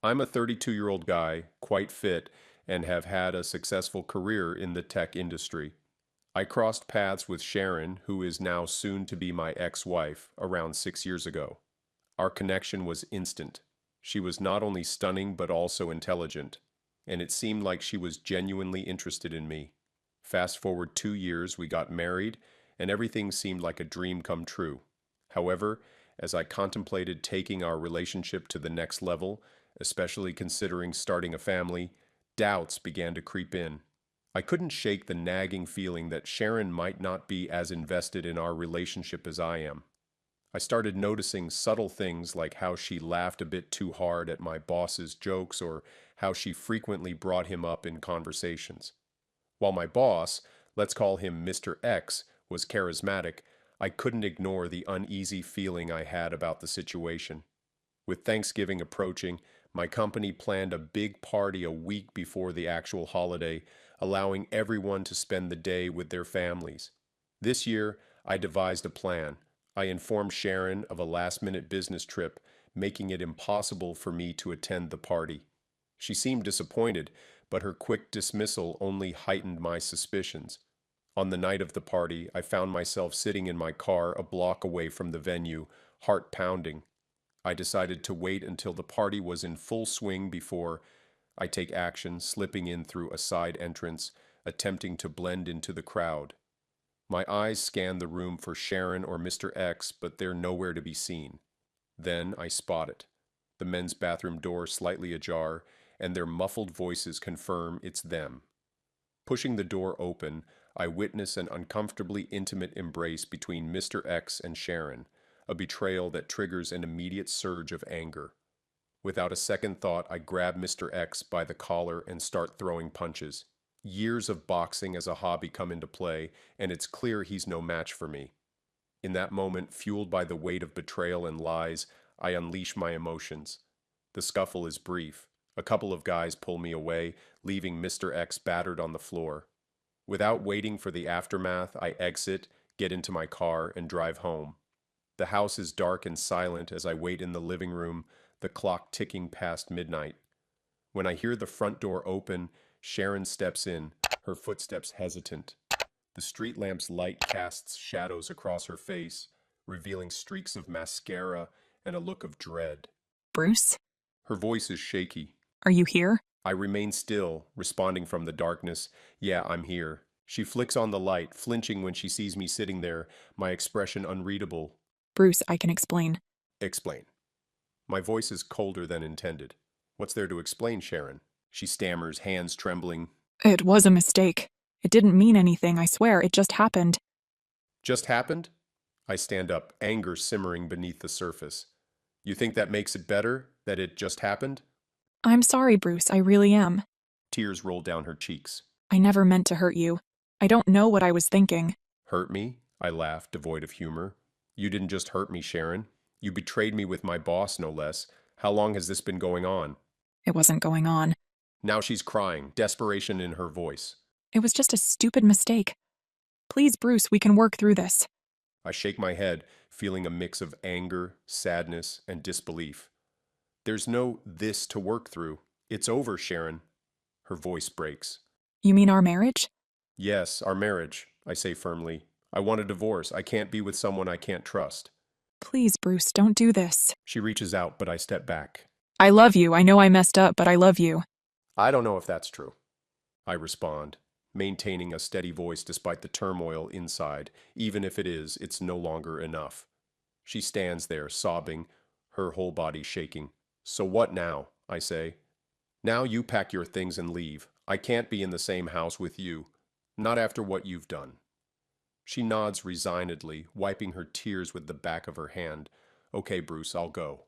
I'm a 32-year-old guy, quite fit, and have had a successful career in the tech industry. I crossed paths with Sharon, who is now soon to be my ex-wife, around 6 years ago. Our connection was instant. She was not only stunning but also intelligent, and it seemed like she was genuinely interested in me. Fast forward 2 years, we got married, and everything seemed like a dream come true. However, as I contemplated taking our relationship to the next level, especially considering starting a family, doubts began to creep in. I couldn't shake the nagging feeling that Sharon might not be as invested in our relationship as I am. I started noticing subtle things like how she laughed a bit too hard at my boss's jokes or how she frequently brought him up in conversations. While my boss, let's call him Mr. X, was charismatic, I couldn't ignore the uneasy feeling I had about the situation. With Thanksgiving approaching, my company planned a big party a week before the actual holiday, allowing everyone to spend the day with their families. This year, I devised a plan. I informed Sharon of a last-minute business trip, making it impossible for me to attend the party. She seemed disappointed, but her quick dismissal only heightened my suspicions. On the night of the party, I found myself sitting in my car a block away from the venue, heart pounding. I decided to wait until the party was in full swing before I take action, slipping in through a side entrance, attempting to blend into the crowd. My eyes scanned the room for Sharon or Mr. X, but they're nowhere to be seen. Then I spot it. The men's bathroom door slightly ajar, and their muffled voices confirm it's them. Pushing the door open, I witness an uncomfortably intimate embrace between Mr. X and Sharon, a betrayal that triggers an immediate surge of anger. Without a second thought, I grab Mr. X by the collar and start throwing punches. Years of boxing as a hobby come into play, and it's clear he's no match for me. In that moment, fueled by the weight of betrayal and lies, I unleash my emotions. The scuffle is brief. A couple of guys pull me away, leaving Mr. X battered on the floor. Without waiting for the aftermath, I exit, get into my car, and drive home. The house is dark and silent as I wait in the living room, the clock ticking past midnight. When I hear the front door open, Sharon steps in, her footsteps hesitant. The street lamp's light casts shadows across her face, revealing streaks of mascara and a look of dread. Bruce, Her voice is shaky. are you here? I remain still, responding from the darkness. Yeah, I'm here. She flicks on the light, flinching when she sees me sitting there, my expression unreadable. Bruce, I can explain. Explain. My voice is colder than intended. What's there to explain, Sharon? She stammers, hands trembling. It was a mistake. It didn't mean anything, I swear. It just happened. Just happened? I stand up, anger simmering beneath the surface. You think that makes it better, that it just happened? I'm sorry, Bruce, I really am. Tears roll down her cheeks. I never meant to hurt you. I don't know what I was thinking. Hurt me? I laughed, devoid of humor. You didn't just hurt me, Sharon. You betrayed me with my boss, no less. How long has this been going on? It wasn't going on. Now she's crying, desperation in her voice. It was just a stupid mistake. Please, Bruce, we can work through this. I shake my head, feeling a mix of anger, sadness, and disbelief. There's no this to work through. It's over, Sharon. Her voice breaks. You mean our marriage? Yes, our marriage, I say firmly. I want a divorce. I can't be with someone I can't trust. Please, Bruce, don't do this. She reaches out, but I step back. I love you. I know I messed up, but I love you. I don't know if that's true. I respond, maintaining a steady voice despite the turmoil inside. Even if it is, it's no longer enough. She stands there, sobbing, her whole body shaking. So what now? I say. Now you pack your things and leave. I can't be in the same house with you. Not after what you've done. She nods resignedly, wiping her tears with the back of her hand. Okay, Bruce, I'll go.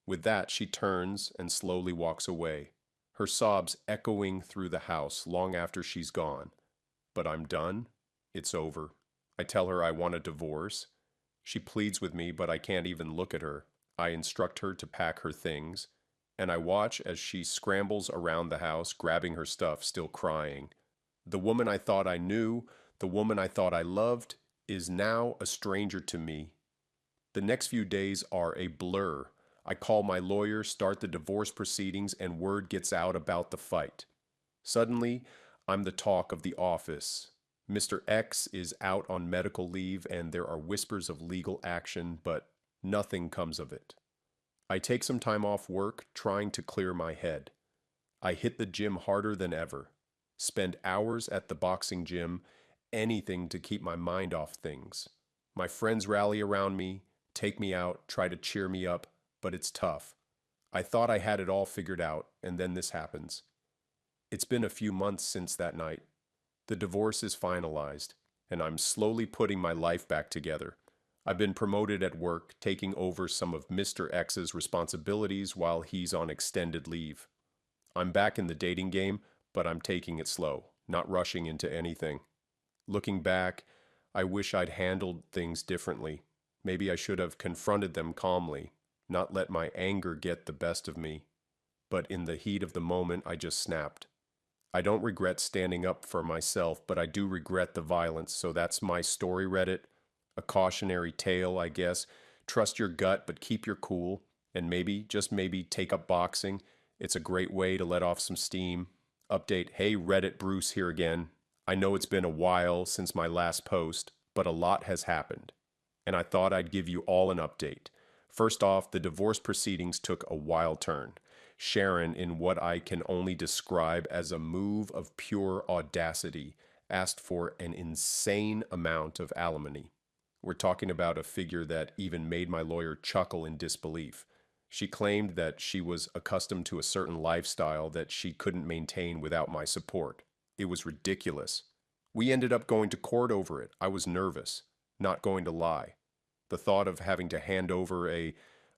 With that, she turns and slowly walks away, her sobs echoing through the house long after she's gone. But I'm done. It's over. I tell her I want a divorce. She pleads with me, but I can't even look at her. I instruct her to pack her things, and I watch as she scrambles around the house, grabbing her stuff, still crying. The woman I thought I knew, the woman I thought I loved, is now a stranger to me. The next few days are a blur. I call my lawyer, start the divorce proceedings, and word gets out about the fight. Suddenly, I'm the talk of the office. Mr. X is out on medical leave, and there are whispers of legal action, but nothing comes of it. I take some time off work, trying to clear my head. I hit the gym harder than ever, spend hours at the boxing gym, anything to keep my mind off things. My friends rally around me, take me out, try to cheer me up, but it's tough. I thought I had it all figured out, and then this happens. It's been a few months since that night. The divorce is finalized, and I'm slowly putting my life back together. I've been promoted at work, taking over some of Mr. X's responsibilities while he's on extended leave. I'm back in the dating game, but I'm taking it slow, not rushing into anything. Looking back, I wish I'd handled things differently. Maybe I should have confronted them calmly, not let my anger get the best of me. But in the heat of the moment, I just snapped. I don't regret standing up for myself, but I do regret the violence, so that's my story, Reddit. A cautionary tale, I guess. Trust your gut, but keep your cool, and maybe, just maybe, take up boxing. It's a great way to let off some steam. Update, hey Reddit, Bruce here again. I know it's been a while since my last post, but a lot has happened, and I thought I'd give you all an update. First off, the divorce proceedings took a wild turn. Sharon, in what I can only describe as a move of pure audacity, asked for an insane amount of alimony. We're talking about a figure that even made my lawyer chuckle in disbelief. She claimed that she was accustomed to a certain lifestyle that she couldn't maintain without my support. It was ridiculous. We ended up going to court over it. I was nervous, not going to lie. The thought of having to hand over a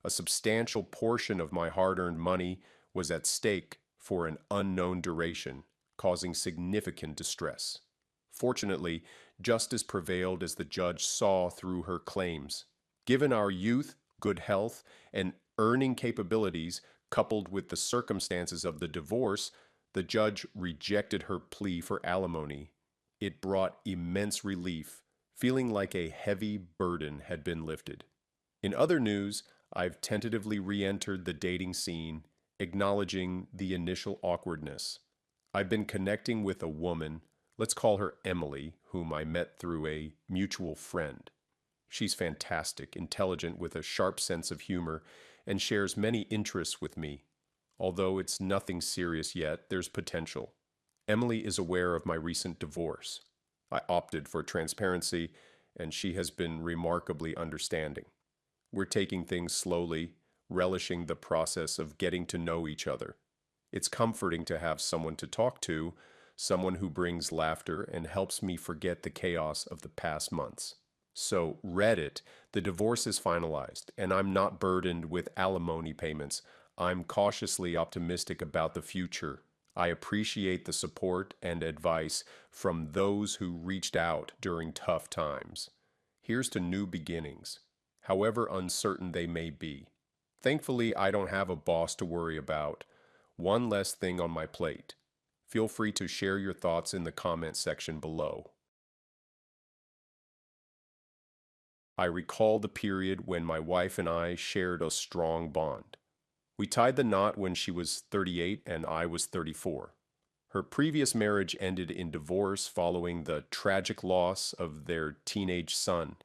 substantial portion of my hard-earned money was at stake for an unknown duration, causing significant distress. Fortunately, justice prevailed as the judge saw through her claims. Given our youth, good health, and earning capabilities, coupled with the circumstances of the divorce, the judge rejected her plea for alimony. It brought immense relief, feeling like a heavy burden had been lifted. In other news, I've tentatively re-entered the dating scene, acknowledging the initial awkwardness. I've been connecting with a woman, let's call her Emily, whom I met through a mutual friend. She's fantastic, intelligent, with a sharp sense of humor, and shares many interests with me. Although it's nothing serious yet, there's potential. Emily is aware of my recent divorce. I opted for transparency, and she has been remarkably understanding. We're taking things slowly, relishing the process of getting to know each other. It's comforting to have someone to talk to, someone who brings laughter and helps me forget the chaos of the past months. So, Reddit, the divorce is finalized, and I'm not burdened with alimony payments. I'm cautiously optimistic about the future. I appreciate the support and advice from those who reached out during tough times. Here's to new beginnings, however uncertain they may be. Thankfully, I don't have a boss to worry about. One less thing on my plate. Feel free to share your thoughts in the comment section below. I recall the period when my wife and I shared a strong bond. We tied the knot when she was 38 and I was 34. Her previous marriage ended in divorce following the tragic loss of their teenage son.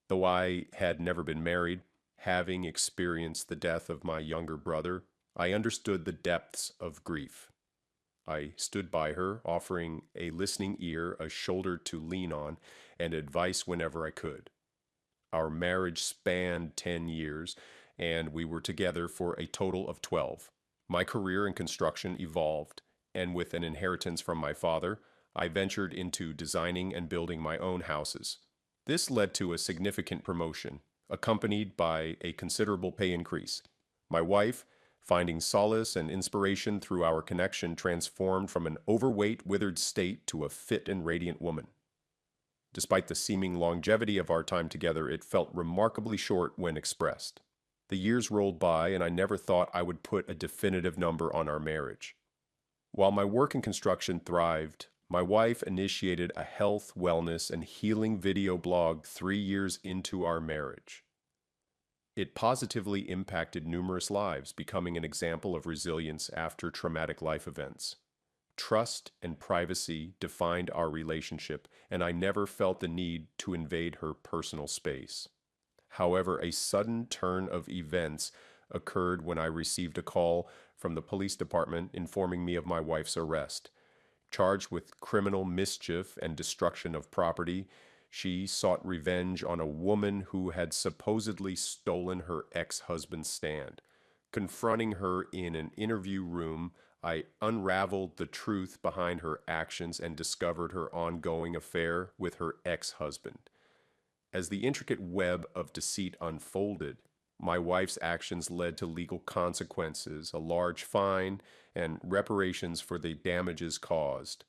Though I had never been married, having experienced the death of my younger brother, I understood the depths of grief. I stood by her, offering a listening ear, a shoulder to lean on, and advice whenever I could. Our marriage spanned 10 years, and we were together for a total of 12. My career in construction evolved, and with an inheritance from my father, I ventured into designing and building my own houses. This led to a significant promotion, accompanied by a considerable pay increase. My wife, finding solace and inspiration through our connection, transformed from an overweight, withered state to a fit and radiant woman. Despite the seeming longevity of our time together, it felt remarkably short when expressed. The years rolled by, and I never thought I would put a definitive number on our marriage. While my work in construction thrived, my wife initiated a health, wellness, and healing video blog 3 years into our marriage. It positively impacted numerous lives, becoming an example of resilience after traumatic life events. Trust and privacy defined our relationship, and I never felt the need to invade her personal space. However, a sudden turn of events occurred when I received a call from the police department informing me of my wife's arrest. Charged with criminal mischief and destruction of property, she sought revenge on a woman who had supposedly stolen her ex husband's stand. Confronting her in an interview room, I unraveled the truth behind her actions and discovered her ongoing affair with her ex husband. As the intricate web of deceit unfolded, my wife's actions led to legal consequences, a large fine, and reparations for the damages caused.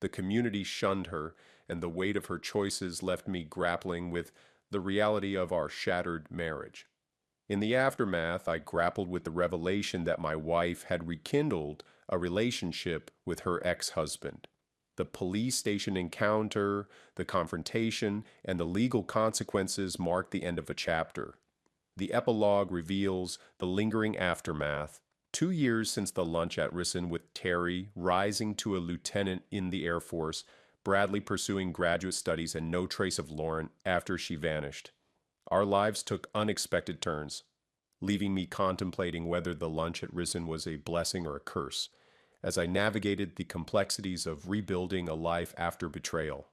The community shunned her, and the weight of her choices left me grappling with the reality of our shattered marriage. In the aftermath, I grappled with the revelation that my wife had rekindled a relationship with her ex husband. The police station encounter, the confrontation, and the legal consequences marked the end of a chapter. The epilogue reveals the lingering aftermath. 2 years since the lunch at Rison, with Terry rising to a lieutenant in the Air Force, Bradley pursuing graduate studies, and no trace of Lauren after she vanished. Our lives took unexpected turns, leaving me contemplating whether the lunch at Rison was a blessing or a curse, as I navigated the complexities of rebuilding a life after betrayal.